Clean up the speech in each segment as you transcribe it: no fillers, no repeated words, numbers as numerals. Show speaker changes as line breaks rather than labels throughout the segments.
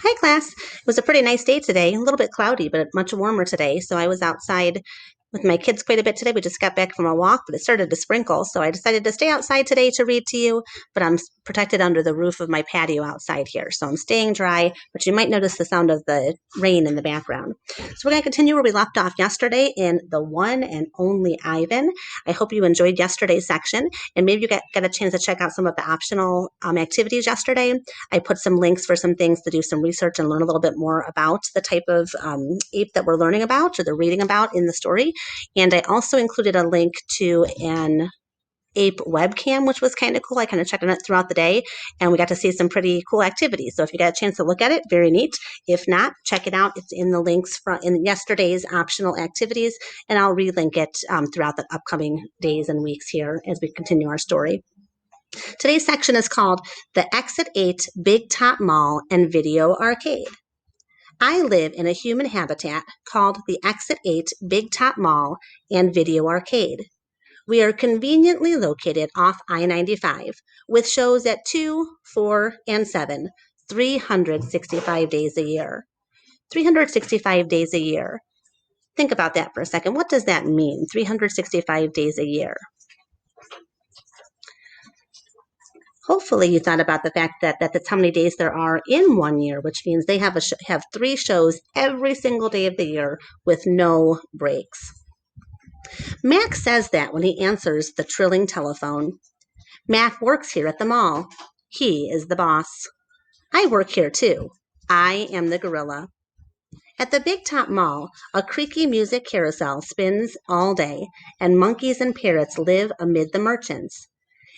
Hi, class. It was a pretty nice day today. A little bit cloudy, but much warmer today. So I was outside with my kids quite a bit today. We just got back from a walk, but it started to sprinkle. So I decided to stay outside today to read to you, but I'm protected under the roof of my patio outside here. So I'm staying dry, but you might notice the sound of the rain in the background. So we're going to continue where we left off yesterday in The One and Only Ivan. I hope you enjoyed yesterday's section, and maybe you got a chance to check out some of the optional activities yesterday. I put some links for some things to do some research and learn a little bit more about the type of ape that we're learning about or they're reading about in the story. And I also included a link to an ape webcam, which was kind of cool. I kind of checked on it throughout the day and we got to see some pretty cool activities. So if you got a chance to look at it, very neat. If not, check it out. It's in the links in yesterday's optional activities, and I'll relink it throughout the upcoming days and weeks here as we continue our story. Today's section is called the Exit 8 Big Top Mall and Video Arcade. I live in a human habitat called the Exit 8 Big Top Mall and Video Arcade. We are conveniently located off I-95 with shows at 2, 4, and 7, 365 days a year. 365 days a year. Think about that for a second. What does that mean, 365 days a year? Hopefully you thought about the fact that that's how many days there are in one year, which means they have 3 shows every single day of the year with no breaks. Mac says that when he answers the trilling telephone. Mac works here at the mall. He is the boss. I work here too. I am the gorilla. At the Big Top Mall, a creaky music carousel spins all day, and monkeys and parrots live amid the merchants.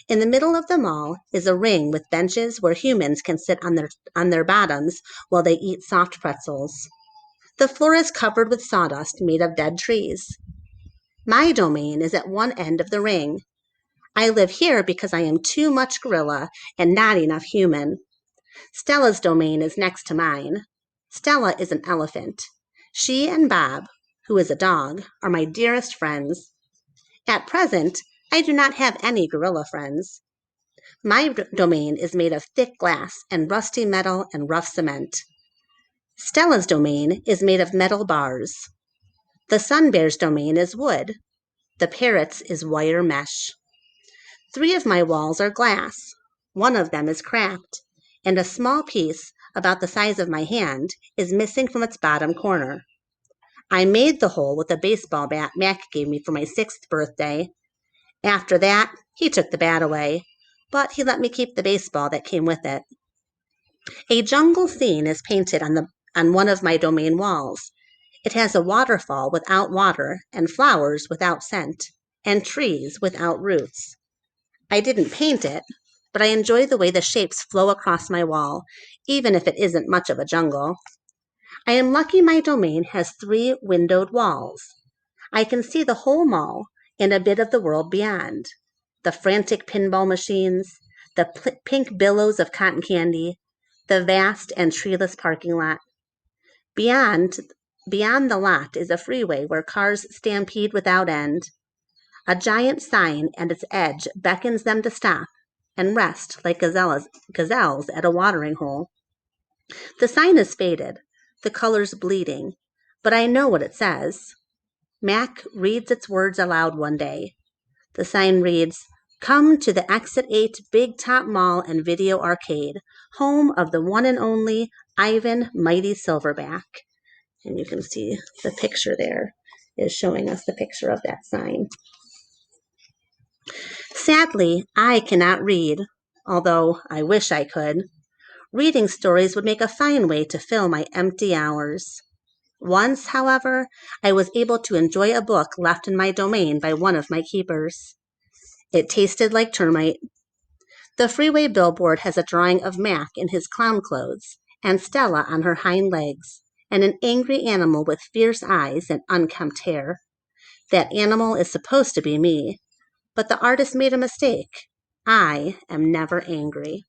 In the middle of the mall is a ring with benches where humans can sit on their bottoms while they eat soft pretzels. The floor is covered with sawdust made of dead trees. My domain is at one end of the ring. I live here because I am too much gorilla and not enough human. Stella's domain is next to mine. Stella is an elephant. She and Bob, who is a dog, are my dearest friends. At present, I do not have any gorilla friends. My domain is made of thick glass and rusty metal and rough cement. Stella's domain is made of metal bars. The sun bear's domain is wood. The parrot's is wire mesh. 3 of my walls are glass. One of them is cracked, and a small piece, about the size of my hand, is missing from its bottom corner. I made the hole with a baseball bat Mac gave me for my 6th birthday. After that, he took the bat away, but he let me keep the baseball that came with it. A jungle scene is painted on one of my domain walls. It has a waterfall without water and flowers without scent and trees without roots. I didn't paint it, but I enjoy the way the shapes flow across my wall, even if it isn't much of a jungle. I am lucky my domain has 3 windowed walls. I can see the whole mall and a bit of the world beyond. The frantic pinball machines, the pink billows of cotton candy, the vast and treeless parking lot. Beyond, beyond the lot is a freeway where cars stampede without end. A giant sign at its edge beckons them to stop and rest like gazelles at a watering hole. The sign is faded, the colors bleeding, but I know what it says. Mac reads its words aloud one day. The sign reads, "Come to the Exit 8 Big Top Mall and Video Arcade, home of the one and only Ivan Mighty Silverback." And you can see the picture there is showing us the picture of that sign. Sadly, I cannot read, although I wish I could. Reading stories would make a fine way to fill my empty hours. Once, however, I was able to enjoy a book left in my domain by one of my keepers. It tasted like termite. The freeway billboard has a drawing of Mac in his clown clothes and Stella on her hind legs, and an angry animal with fierce eyes and unkempt hair. That animal is supposed to be me, but the artist made a mistake. I am never angry.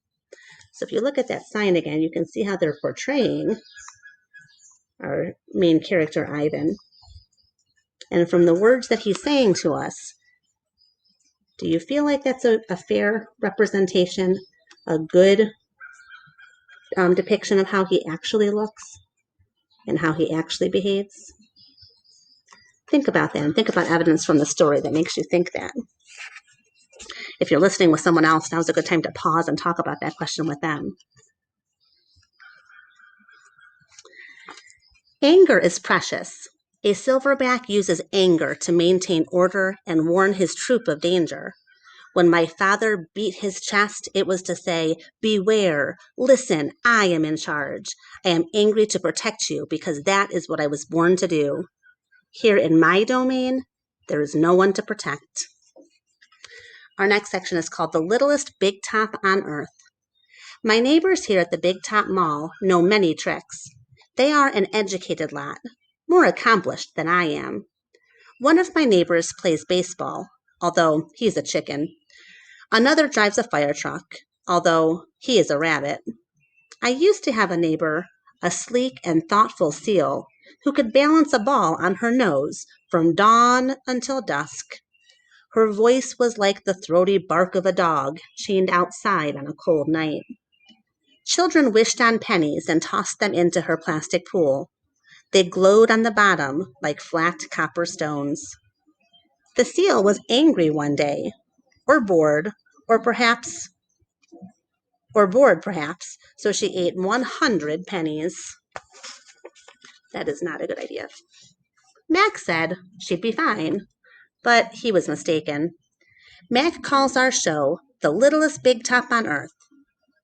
So if you look at that sign again, you can see how they're portraying our main character, Ivan. And from the words that he's saying to us, do you feel like that's a fair representation, a good depiction of how he actually looks and how he actually behaves? Think about that and think about evidence from the story that makes you think that. If you're listening with someone else, now's a good time to pause and talk about that question with them. Anger is precious. A silverback uses anger to maintain order and warn his troop of danger. When my father beat his chest, it was to say, "Beware, listen, I am in charge. I am angry to protect you because that is what I was born to do. Here in my domain, there is no one to protect." Our next section is called The Littlest Big Top on Earth. My neighbors here at the Big Top Mall know many tricks. They are an educated lot, more accomplished than I am. One of my neighbors plays baseball, although he's a chicken. Another drives a fire truck, although he is a rabbit. I used to have a neighbor, a sleek and thoughtful seal, who could balance a ball on her nose from dawn until dusk. Her voice was like the throaty bark of a dog chained outside on a cold night. Children wished on pennies and tossed them into her plastic pool. They glowed on the bottom like flat copper stones. The seal was angry one day, or bored, or perhaps, or bored perhaps, so she ate 100 pennies. That is not a good idea. Max said she'd be fine, but he was mistaken. Mac calls our show the littlest big top on earth.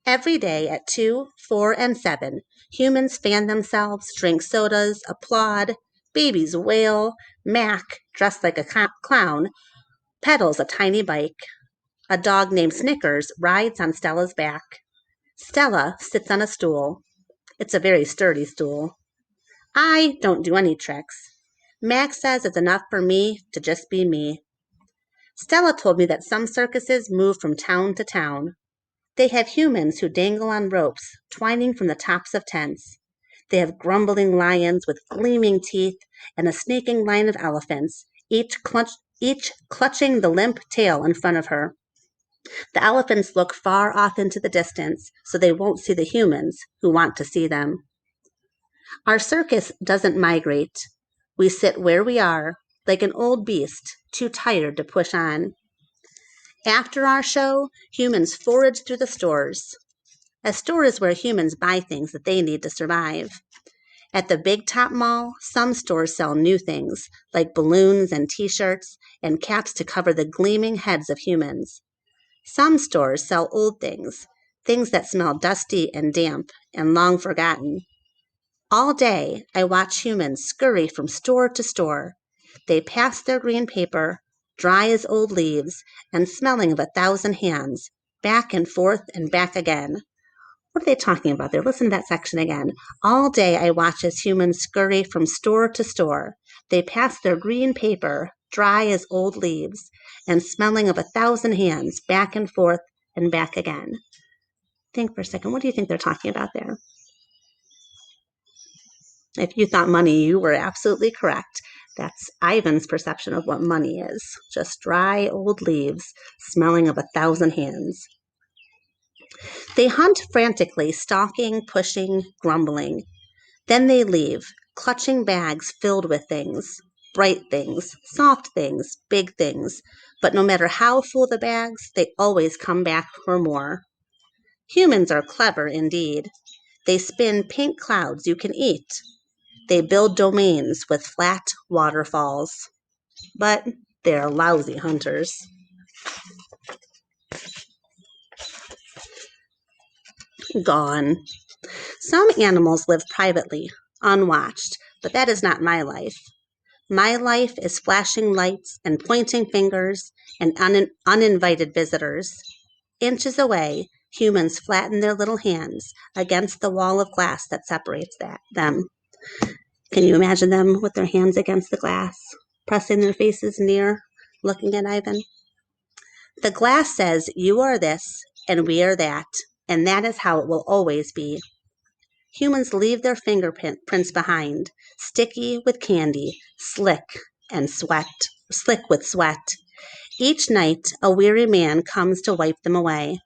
Every day at 2, 4, and 7, humans fan themselves, drink sodas, applaud, babies wail, Mac, dressed like a clown, pedals a tiny bike. A dog named Snickers rides on Stella's back. Stella sits on a stool. It's a very sturdy stool. I don't do any tricks. Max says it's enough for me to just be me. Stella told me that some circuses move from town to town. They have humans who dangle on ropes, twining from the tops of tents. They have grumbling lions with gleaming teeth and a snaking line of elephants, each clutching the limp tail in front of her. The elephants look far off into the distance so they won't see the humans who want to see them. Our circus doesn't migrate. We sit where we are, like an old beast, too tired to push on. After our show, humans forage through the stores. A store is where humans buy things that they need to survive. At the Big Top Mall, some stores sell new things, like balloons and t-shirts and caps to cover the gleaming heads of humans. Some stores sell old things, things that smell dusty and damp and long forgotten. All day, I watch humans scurry from store to store. They pass their green paper, dry as old leaves, and smelling of 1,000 hands, back and forth and back again. What are they talking about there? Listen to that section again. All day I watch as humans scurry from store to store. They pass their green paper, dry as old leaves, and smelling of 1,000 hands, back and forth and back again. Think for a second. What do you think they're talking about there? If you thought money, you were absolutely correct. That's Ivan's perception of what money is. Just dry old leaves, smelling of 1,000 hands. They hunt frantically, stalking, pushing, grumbling. Then they leave, clutching bags filled with things, bright things, soft things, big things. But no matter how full the bags, they always come back for more. Humans are clever indeed. They spin pink clouds you can eat. They build domains with flat waterfalls. But they're lousy hunters. Gone. Some animals live privately, unwatched, but that is not my life. My life is flashing lights and pointing fingers and uninvited visitors. Inches away, humans flatten their little hands against the wall of glass that separates them. Can you imagine them with their hands against the glass, pressing their faces near, looking at Ivan? The glass says, "You are this, and we are that, and that is how it will always be." Humans leave their fingerprints behind, sticky with candy, slick with sweat. Each night, a weary man comes to wipe them away.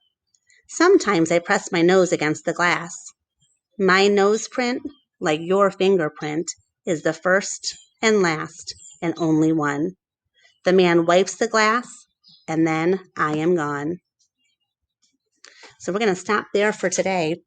Sometimes I press my nose against the glass. My nose print, like your fingerprint, is the first and last and only one. The man wipes the glass, and then I am gone. So we're going to stop there for today.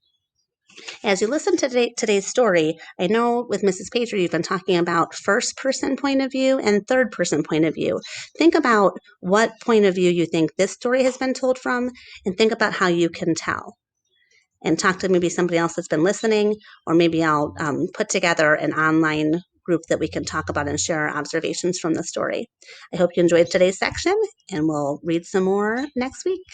As you listen to today's story, I know with Mrs. Pager, you've been talking about first person point of view and third person point of view. Think about what point of view you think this story has been told from, and think about how you can tell. And talk to maybe somebody else that's been listening, or maybe I'll put together an online group that we can talk about and share our observations from the story. I hope you enjoyed today's section, and we'll read some more next week.